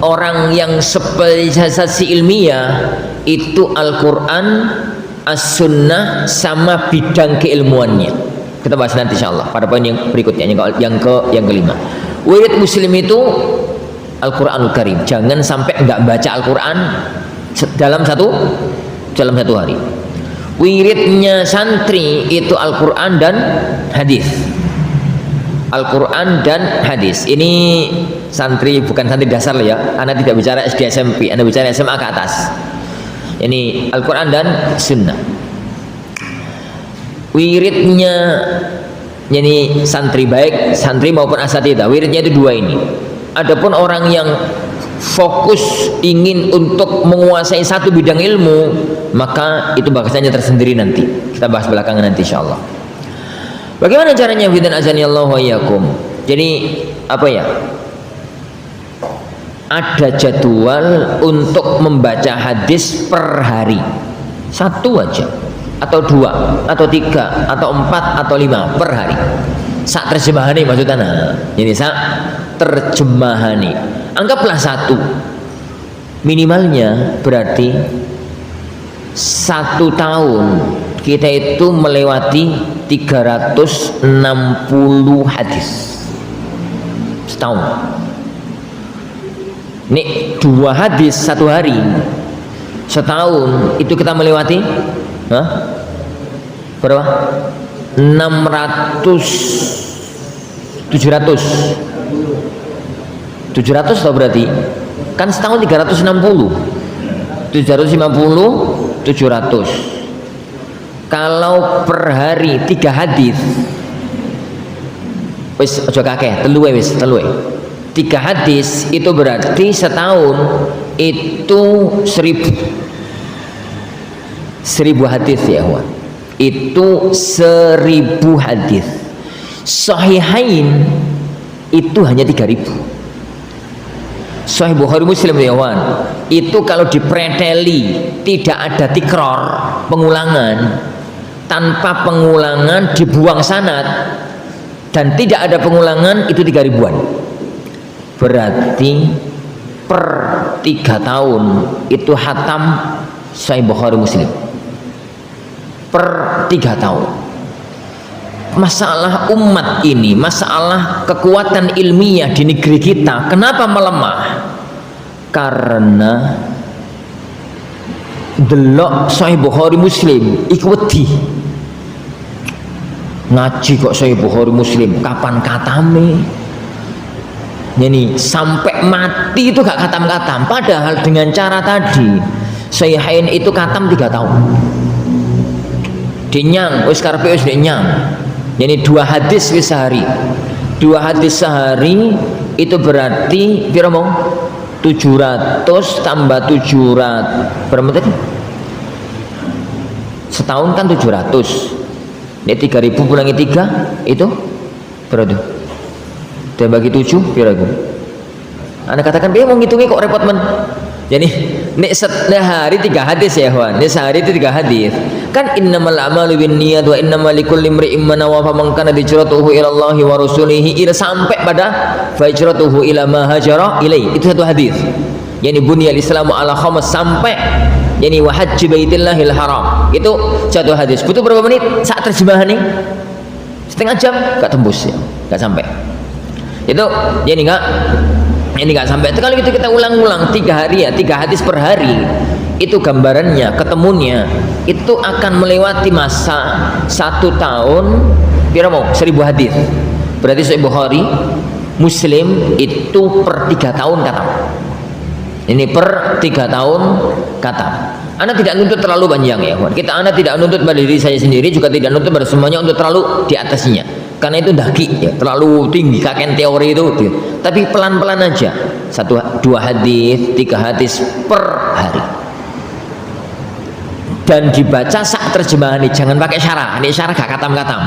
orang yang spesialisasi ilmiah itu Al-Quran as-sunnah sama bidang keilmuannya. Kita bahas nanti insyaallah pada poin yang berikutnya, yang kelima. Wirid muslim itu Al-Quranul Karim. Jangan sampai enggak baca Al-Quran dalam satu hari. Wiridnya santri itu Al-Quran dan hadis. Al-Quran dan hadis. Ini santri, bukan santri dasar loh ya. Anda tidak bicara SD SMP, Anda bicara SMA ke atas. Ini Al-Quran dan sunnah. Wiridnya ini santri baik, santri maupun asatidzah, wiridnya itu dua ini. Adapun orang yang fokus ingin untuk menguasai satu bidang ilmu, maka itu bahasanya tersendiri nanti. Kita bahas belakangan nanti insyaallah. Bagaimana caranya? Fidan azanillahu wa iyyakum. Jadi apa ya? Ada jadwal untuk membaca hadis per hari. Satu aja, atau dua, atau tiga, atau empat, atau lima per hari. Sak terjemahani maksudnya. Ini sak terjemahani. Anggaplah satu. Minimalnya berarti 1 tahun kita itu melewati 360 hadis setahun. Ini 2 hadis 1 hari. Setahun itu kita melewati berapa? 700 atau berarti kan setahun 360, 700. Kalau per hari 3 hadis, wis aja kakeh, telu wis, 3 hadis itu berarti setahun itu 1000 hadis ya kawan. Itu 1000 hadis. Sahihain itu hanya 3000. Sahih Bukhari Muslim ya kawan, itu kalau dipreteli tidak ada tikror, pengulangan, tanpa pengulangan dibuang sanad dan tidak ada pengulangan, itu 3000-an. Berarti per 3 tahun itu hatam Sahih Bukhari Muslim per 3 tahun. Masalah umat ini, masalah kekuatan ilmiah di negeri kita, kenapa melemah? Karena delok Sahih Bukhari Muslim iku wedi. Ngaji kok Sahih Bukhari Muslim, kapan katame? Jadi sampai mati itu gak katam-katam. Padahal dengan cara tadi Sahihain itu katam 3 tahun. Dinyang, wis karepe wis dinyang. Jadi 2 hadis sehari. 2 hadis sehari itu berarti piro mong? 700 tambah 700 berapa tadi? Setahun kan 700. Ini 3000 kurangi 3 itu berapa? Dan bagi 7 piro itu? Anda katakan dia mau ngitungnya kok repot men. Jadi nek sehari 3 hadis ya kawan. Nek sehari itu 3 hadis. Kan innamal a'malu binniyat wa innamal likulli imri'in ma nawa, faman kana hijratuhu ila Allahi wa rasulihi ila, sampai pada fa hijratuhu ila ma hajara ilai. Itu 1 hadis. Yani bunyal islamu ala khamas, sampai yani wa hajji baitillahil haram. Itu 1 hadis. Butuh berapa menit? Saat terjemahan nih setengah jam gak tembus ya. Gak sampai. Itu yani nggak sampai. Itu kalau gitu kita ulang-ulang 3 hari ya, 3 hadis per hari, itu gambarannya, ketemunya itu akan melewati masa 1 tahun kira mau 1000 hadis. Berarti Sahih Bukhari Muslim itu per 3 tahun kata. Ini per 3 tahun kata. Anda tidak nuntut terlalu panjang ya kawan. Anda tidak nuntut pada diri saya sendiri, juga tidak nuntut pada semuanya untuk terlalu di atasnya. Karena itu daki ya, terlalu tinggi kakek teori itu gitu. Tapi pelan-pelan aja, 1-2 hadis 3 hadis per hari, dan dibaca sak terjemahan ini. Jangan pakai syarah, ini syarah gak katam-katam,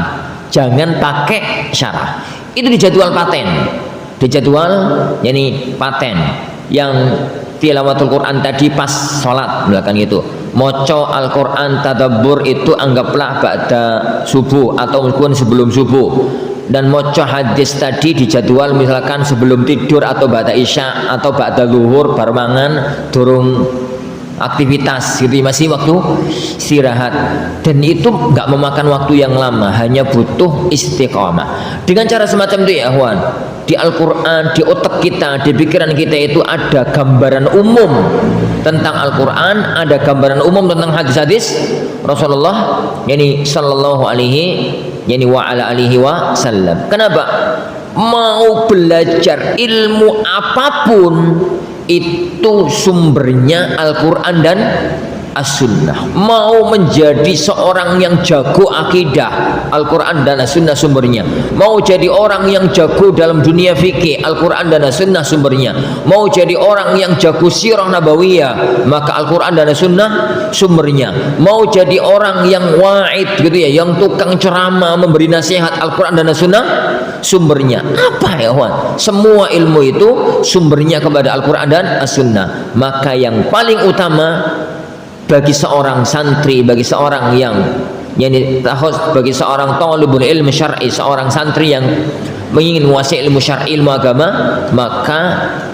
jangan pakai syarah. Itu dijadwal paten, dijadwal yani paten. Yang tilawatul Quran tadi pas sholat belakang itu, moco Al-Quran tadabbur itu anggaplah ba'da subuh atau mungkin sebelum subuh, dan moco hadis tadi dijadwal misalkan sebelum tidur atau ba'da isya atau ba'da luhur, bar mangan durung aktivitas gitu, masih waktu istirahat, dan itu nggak memakan waktu yang lama, hanya butuh istiqomah. Dengan cara semacam itu ya Ikhwan, di Al-Quran, di otak kita, di pikiran kita itu ada gambaran umum tentang Al-Quran, ada gambaran umum tentang hadis-hadis Rasulullah yani sallallahu alaihi yani wa ala alihi wasallam. Kenapa? Mau belajar ilmu apapun itu sumbernya Al-Quran dan As-Sunnah. Mau menjadi seorang yang jago akidah, Al-Quran dan As-Sunnah sumbernya. Mau jadi orang yang jago dalam dunia fikih, Al-Quran dan As-Sunnah sumbernya. Mau jadi orang yang jago sirah nabawiyah, maka Al-Quran dan As-Sunnah sumbernya. Mau jadi orang yang wa'id gitu ya, yang tukang ceramah memberi nasihat, Al-Quran dan As-Sunnah sumbernya. Apa ya kawan? Semua ilmu itu sumbernya kepada Al-Quran dan As-Sunnah. Maka yang paling utama bagi seorang santri, bagi seorang yang bagi seorang talibul ilmu syar'i, seorang santri yang ingin menguasai ilmu syar'i, ilmu agama, maka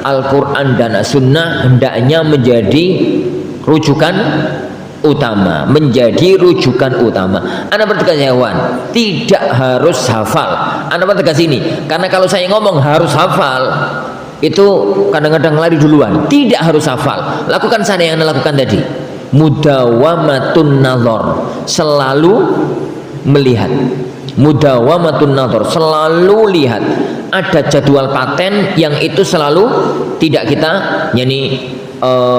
Al-Quran dan As-Sunnah hendaknya menjadi rujukan utama, menjadi rujukan utama. Anda bertegas ya kawan, tidak harus hafal. Anda bertegas ini, karena kalau saya ngomong harus hafal, itu kadang-kadang lari duluan. Tidak harus hafal. Lakukan saja yang Anda lakukan tadi. Mudawamatun nazar, selalu melihat. Mudawamatun nazar, selalu lihat. Ada jadwal paten yang itu selalu tidak kita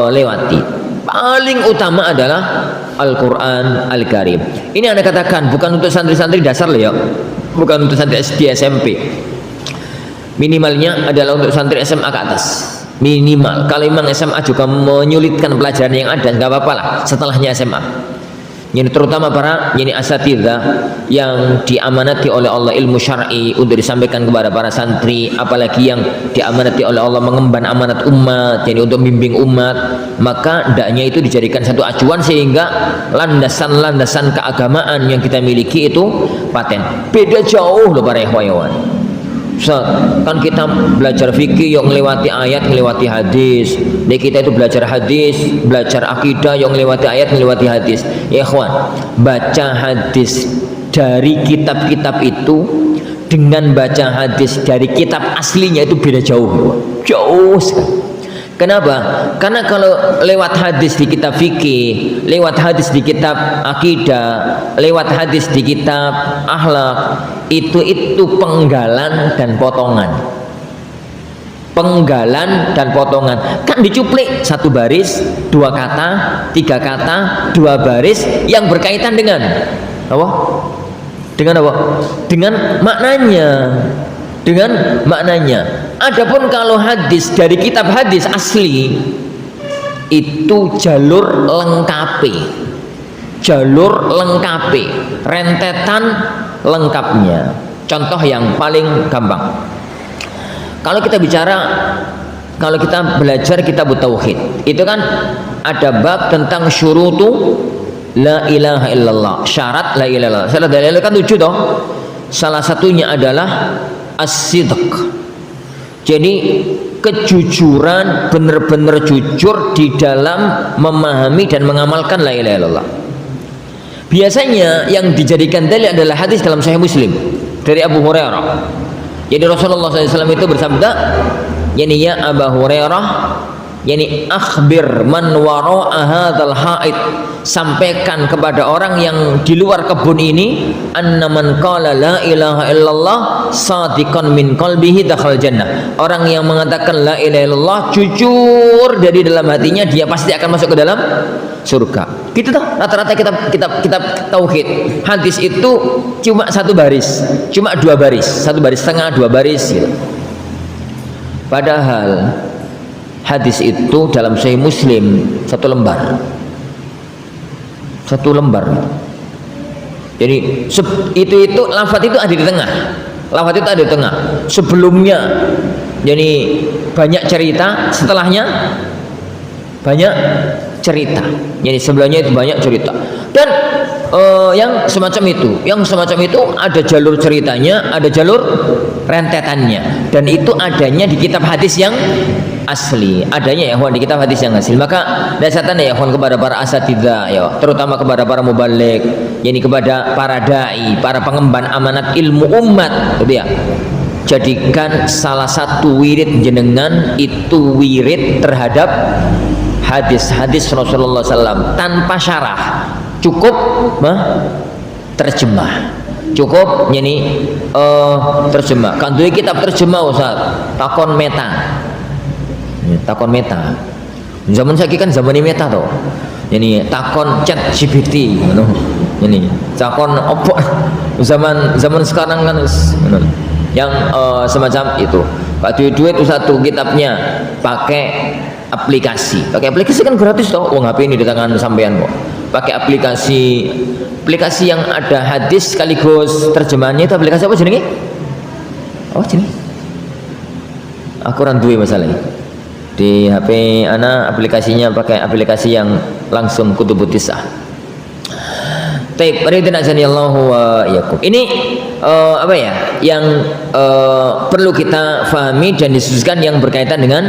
lewati. Paling utama adalah Al-Quran Al-Karim. Ini Anda katakan bukan untuk santri-santri dasar loh ya, bukan untuk santri SD SMP. Minimalnya adalah untuk santri SMA ke atas. Minimal. Kalau memang SMA juga menyulitkan pelajaran yang ada, nggak apa-apa lah setelahnya SMA. Ini terutama para asatidzah yang diamanati oleh Allah ilmu syar'i untuk disampaikan kepada para santri, apalagi yang diamanati oleh Allah mengemban amanat umat, jadi untuk membimbing umat, maka hendaknya itu dijadikan satu acuan sehingga landasan-landasan keagamaan yang kita miliki itu paten. Beda jauh loh para ikhwan. Kan kita belajar fikih yang melewati ayat, melewati hadis. Kita itu belajar hadis, belajar akidah yang melewati ayat, melewati hadis. Ya ikhwan, baca hadis dari kitab-kitab itu dengan baca hadis dari kitab aslinya itu beda jauh. Jauh sekali. Kenapa? Karena kalau lewat hadis di kitab fikih, lewat hadis di kitab akidah, lewat hadis di kitab akhlak, itu penggalan dan potongan. Penggalan dan potongan. Kan dicuplik satu baris, dua kata, tiga kata, dua baris yang berkaitan dengan apa? Dengan apa? Dengan maknanya. Dengan maknanya. Adapun kalau hadis dari kitab hadis asli itu jalur lengkapi, rentetan lengkapnya. Contoh yang paling gampang. Kalau kita belajar kitab tauhid, itu kan ada bab tentang syurutu la ilaha illallah, syarat la ilaha illallah. Syarat la ilaha illallah kan 7 toh. Salah satunya adalah as-sidq. Jadi kejujuran, benar-benar jujur di dalam memahami dan mengamalkan la ilaha illallah. Biasanya yang dijadikan dalil adalah hadis dalam Sahih Muslim dari Abu Hurairah. Jadi Rasulullah SAW itu bersabda, ya Abu Hurairah, akhbir man wara'a hadzal haid, sampaikan kepada orang yang di luar kebun ini, anna man qala la ilaha illallah sadiqan min qalbihi dakhal jannah. Orang yang mengatakan la ilaha illallah jujur dari dalam hatinya, dia pasti akan masuk ke dalam surga. Gitu toh rata-rata kitab tauhid. Hadis itu cuma satu baris, cuma dua baris, satu baris setengah, dua baris gitu. Padahal hadis itu dalam Sahih Muslim satu lembar. Jadi itu lafaz itu ada di tengah. Lafaz itu ada di tengah. Sebelumnya jadi banyak cerita, setelahnya banyak cerita. Jadi sebelumnya itu banyak cerita. Dan yang semacam itu ada jalur ceritanya, ada jalur rentetannya, dan itu adanya di kitab hadis yang asli, adanya ya ikhwan di kitab hadis yang asli. Maka dasarnya ya ikhwan kepada para asatidzah ya, terutama kepada para mubaligh, yakni kepada para dai, para pengemban amanat ilmu umat, gitu ya. Jadikan salah satu wirid jenengan itu wirid terhadap hadis-hadis Rasulullah SAW tanpa syarah, cukup terjemah, cukup yani terjemah. Kan duwe kitab terjemah Ustaz, takon meta. Takon meta. Zaman saiki kan zaman meta to. Yani takon chat GPT ngono. Yani takon opo zaman sekarang kan yang semacam itu. Pak duit Ustaz tuh kitabnya pakai aplikasi. Pakai aplikasi kan gratis toh. Wong HP ini di tangan sampean kok. Pakai aplikasi yang ada hadis sekaligus terjemahannya. Itu aplikasi apa jenenge? Oh jenenge? Aku ora duwe masalah. Di HP ana aplikasinya pakai aplikasi yang langsung kutubut tisah. Taib, ridna janallahu wa iyyakum. Ini apa ya? Yang perlu kita fahami dan disususkan yang berkaitan dengan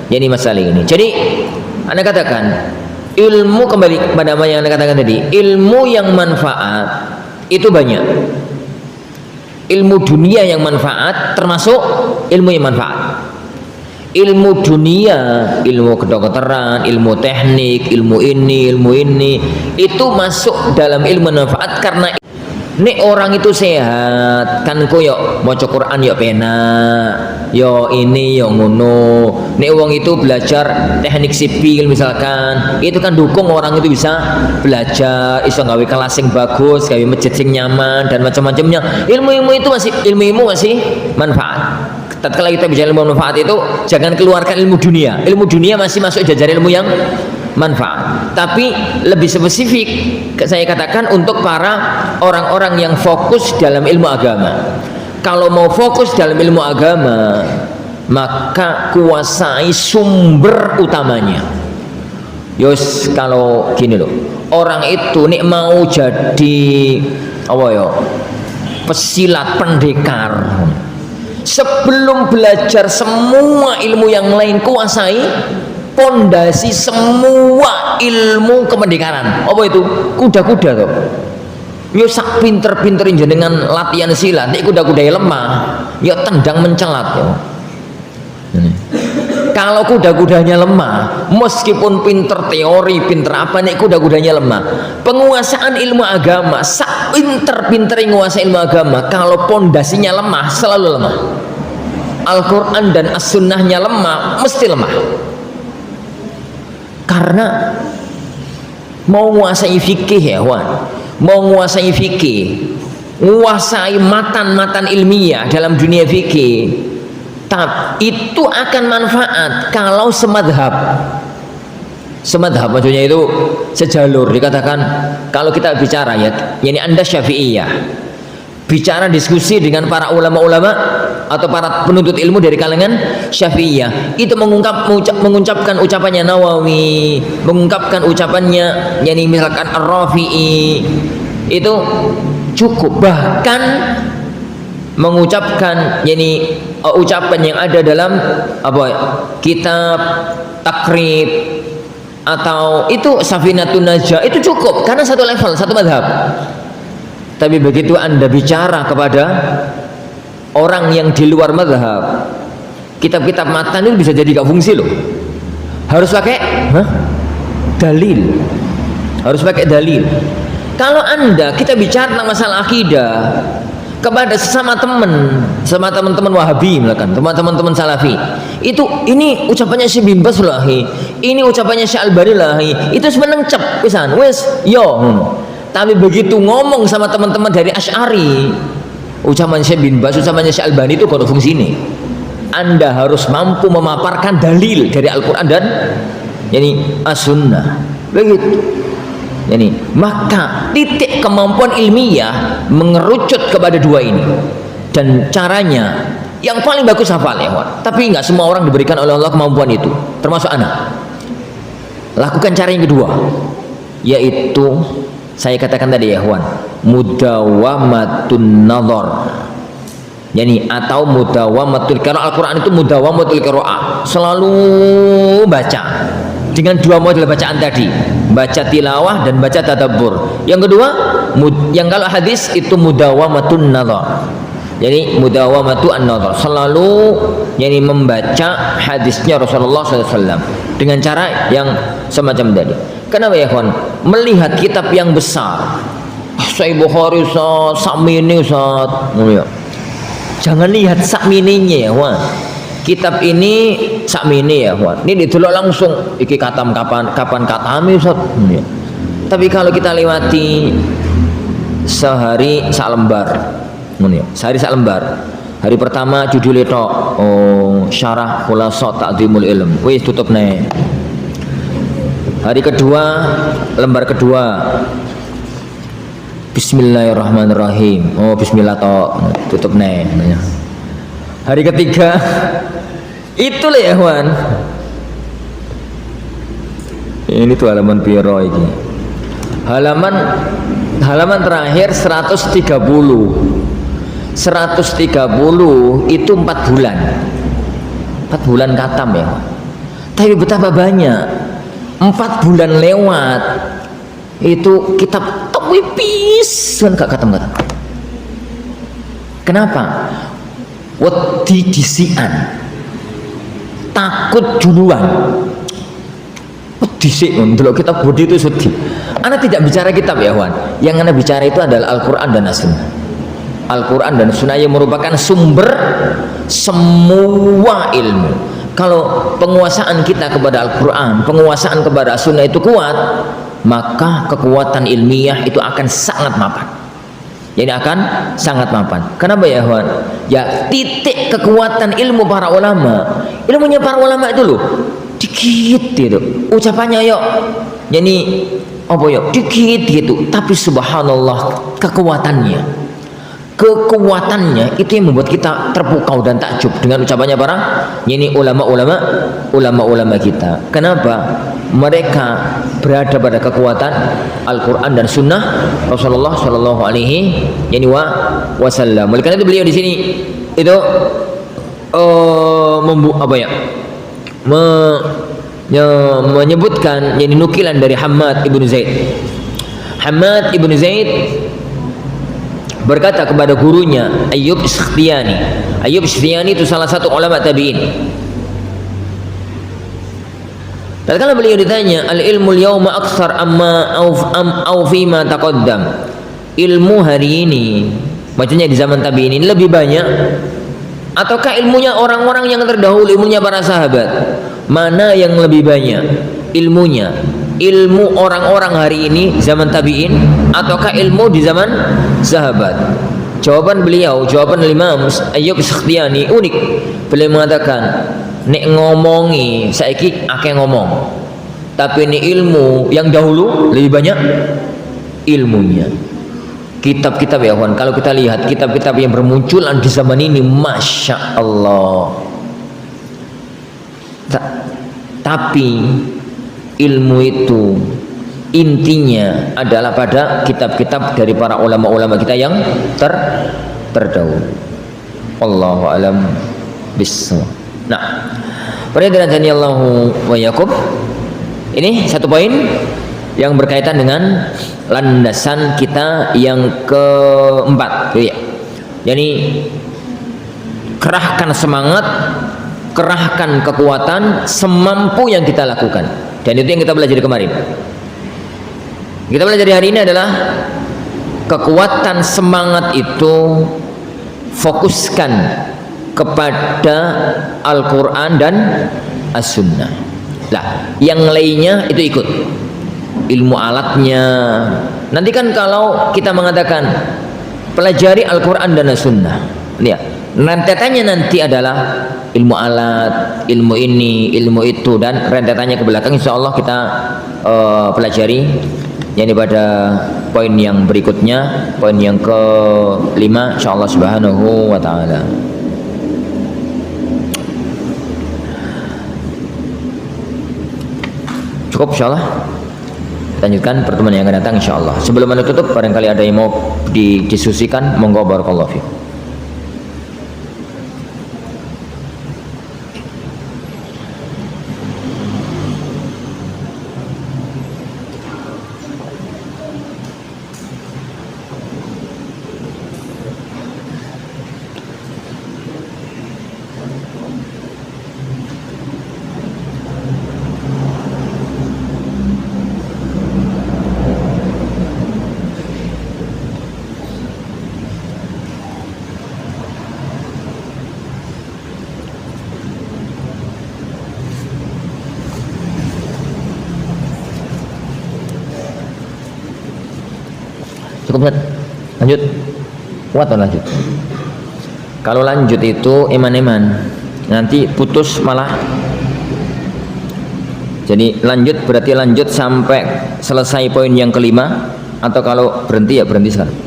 yani masalah ini. Jadi Anda katakan ilmu, kembali pada apa yang Anda katakan tadi, ilmu yang manfaat itu banyak. Ilmu dunia yang manfaat termasuk ilmu yang manfaat. Ilmu dunia, ilmu kedokteran, ilmu teknik, ilmu ini itu masuk dalam ilmu manfaat karena nek orang itu sehat kan ku yo maca Quran yo penak, yo ini yo ngono. Nek wong itu belajar teknik sipil misalkan, itu kan dukung orang itu bisa belajar, iso gawe kelas sing bagus, gawe masjid sing nyaman dan macam-macamnya. Ilmu-ilmu itu masih manfaat. Tatkala kita bicara ilmu manfaat itu jangan keluarkan ilmu dunia. Ilmu dunia masih masuk jajar ilmu yang manfaat. Tapi lebih spesifik saya katakan untuk para orang-orang yang fokus dalam ilmu agama. Kalau mau fokus dalam ilmu agama, maka kuasai sumber utamanya. Yos kalau gini loh, orang itu nih mau jadi apa ya? Pesilat pendekar. Sebelum belajar semua ilmu yang lain, kuasai pondasi semua ilmu kependekaran. Apa itu? Kuda-kuda tuh. Yo sak pinter-pinterin jenengan latihan silat, nek kuda-kuda lemah, yo tendang mencelat yo. Kalau kuda-kudanya lemah, meskipun pinter teori, pinter apa, nek kuda-kudanya lemah, penguasaan ilmu agama, sak pinter-pinter menguasai ilmu agama, kalau pondasinya lemah, selalu lemah. Al-Quran dan As-Sunnahnya lemah, mesti lemah. Karena mau menguasai fikih ya, Wan, mau menguasai fikih, menguasai matan-matan ilmiah dalam dunia fikih, itu akan manfaat kalau semadhab. Semadhab maksudnya itu sejalur. Dikatakan kalau kita bicara ya, yani Anda Syafi'iyah, bicara diskusi dengan para ulama-ulama atau para penuntut ilmu dari kalangan Syafi'iyah, itu mengucapkan ucapannya Nawawi, mengungkapkan ucapannya yani misalkan Ar-Rafi'i, itu cukup. Bahkan mengucapkan yani ucapan yang ada dalam apa kitab takrib atau itu Safinatun Najah, itu cukup karena satu level, satu madhab. Tapi begitu Anda bicara kepada orang yang di luar madhab, kitab-kitab matan itu bisa jadi gak fungsi loh. Harus pakai dalil, harus pakai dalil. Kalau kita bicara tentang masalah akidah kepada sesama teman-teman Wahabi, misalkan teman-teman Salafi, itu ini ucapannya Syekh bin Baz lahi, ini ucapannya Syekh Albani lahi, itu sebenarnya cep pisan wes yo. Tapi begitu ngomong sama teman-teman dari Asy'ari, ucapan Syekh bin Baz, ucapannya Syekh Albani itu kalau fungsi ini, Anda harus mampu memaparkan dalil dari Al-Quran dan yani As-Sunnah, begitu. Yani, maka titik kemampuan ilmiah mengerucut kepada dua ini, dan caranya yang paling bagus hafal ya, tapi nggak semua orang diberikan oleh Allah kemampuan itu, termasuk anak. Lakukan cara yang kedua, yaitu saya katakan tadi ya, mudawamatun nazar. Yani atau mudawamatul qiraah. Al-Quran itu mudawamatul qiraah, selalu baca dengan dua model bacaan tadi, baca tilawah dan baca tadabbur. Yang kedua, yang kalau hadis itu mudawamatun nazar. Jadi mudawamatu an-nazar, selalu yani membaca hadisnya Rasulullah SAW dengan cara yang semacam tadi. Kenapa ya kawan? Melihat kitab yang besar, Sahih Bukhari sakmini Ustaz. Jangan lihat sakmininya ya kawan. Kitab ini sakmini ya kawan. Ini didelok langsung iki katam kapan katami Ustaz. Tapi kalau kita lewati sehari sak lembar, sehari sak lembar. Hari pertama judulnya tok, syarah khulasat ta'zimul ilm, wis tutup nih. Hari kedua, lembar kedua, Bismillahirrahmanirrahim, bismillah tok, tutup nih. Hari ketiga, itulah ya kawan. Ini tuh halaman piro ini. Halaman terakhir 130 itu 4 bulan 4 bulan katam ya. Tapi betapa banyak 4 bulan lewat itu kitab tewipis kan gak katam-katam. Kenapa? Wedi disian, takut duluan, disik ndelok kitab bodi itu sedih. Ana tidak bicara kitab ya kawan. Yang ana bicara itu adalah Al-Quran dan As-Sunnah. Al-Quran dan Sunnah yang merupakan sumber semua ilmu. Kalau penguasaan kita kepada Al-Quran, penguasaan kepada As-Sunnah itu kuat, maka kekuatan ilmiah itu akan sangat mapan. Jadi akan sangat mapan. Kenapa ya kawan? Ya titik kekuatan ilmu para ulama. Ilmunya para ulama itu loh dikit gitu. Ucapannya yuk, jadi apa yuk dikit gitu. Tapi subhanallah kekuatannya itu yang membuat kita terpukau dan takjub dengan ucapannya para ini ulama kita. Kenapa? Mereka berada pada kekuatan Al-Quran dan Sunnah Rasulullah Shallallahu Alaihi Wasallam. Oleh karena itu beliau di sini itu menyebutkan yang nukilan dari Hammad ibnu Zaid. Hammad ibnu Zaid berkata kepada gurunya Ayyub Sikhtiyani. Ayyub Sikhtiyani itu salah satu ulama tabi'in. Tatkala beliau ditanya, al-ilmu al-yawma aktsar amma au fima taqaddam. Ilmu hari ini, maksudnya di zaman tabi'in ini lebih banyak ataukah ilmunya orang-orang yang terdahulu, ilmunya para sahabat? Mana yang lebih banyak ilmunya? Ilmu orang-orang hari ini zaman tabi'in ataukah ilmu di zaman sahabat? Jawaban Imam Ayyub Sikhtiyani unik. Beliau mengatakan, nek ngomongi saiki akeh ngomong, tapi ini ilmu yang dahulu lebih banyak ilmunya. Kitab-kitab ya kawan, kalau kita lihat kitab-kitab yang bermunculan di zaman ini, masya Allah. Tapi ilmu itu intinya adalah pada kitab-kitab dari para ulama-ulama kita yang terdahulu. Wallahu alam bissawab. Nah, radhiyallahu Allahu wa yakum. Ini satu poin yang berkaitan dengan landasan kita yang keempat. Ya. Jadi kerahkan semangat, kerahkan kekuatan semampu yang kita lakukan. Dan itu yang kita belajar kemarin. Kita belajar hari ini adalah kekuatan semangat itu fokuskan kepada Al-Quran dan As-Sunnah. Lah, yang lainnya itu ikut ilmu alatnya. Nanti kan kalau kita mengatakan pelajari Al-Quran dan As-Sunnah, lihat rentetannya nanti adalah ilmu alat, ilmu ini, ilmu itu, dan rentetannya ke belakang. Insya Allah kita pelajari yang pada poin yang berikutnya, poin yang ke-5 insya Allah subhanahu wa ta'ala. Cukup insya Allah. Lanjutkan pertemuan yang akan datang insya Allah. Sebelum menutup, barangkali ada yang mau didiskusikan, monggo barakallahu fiikum. Cukup Ustaz? Lanjut? Kuat atau lanjut? Kalau lanjut itu iman-iman, nanti putus malah. Jadi lanjut berarti lanjut sampai selesai poin yang kelima, atau kalau berhenti ya berhenti sekarang.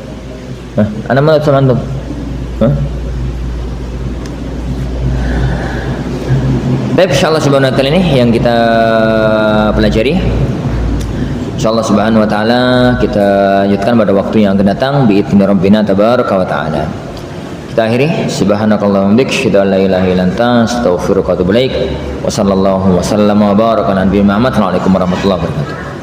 Anak mana sama antum? Baik, insyaallah subhanahu wa ta'ala ini yang kita pelajari. InsyaAllah subhanahu wa ta'ala kita lanjutkan pada waktu yang akan datang bi'idzni rabbina tabaraka wa ta'ala. Kita akhiri subhanakallahumma wa bihamdika asyhadu an la ilaha illa anta astaghfiruka wa atubu ilaik. Wa sallallahu wa sallama wa baraka ala nabiyina Muhammad. Assalamualaikum warahmatullahi wabarakatuh.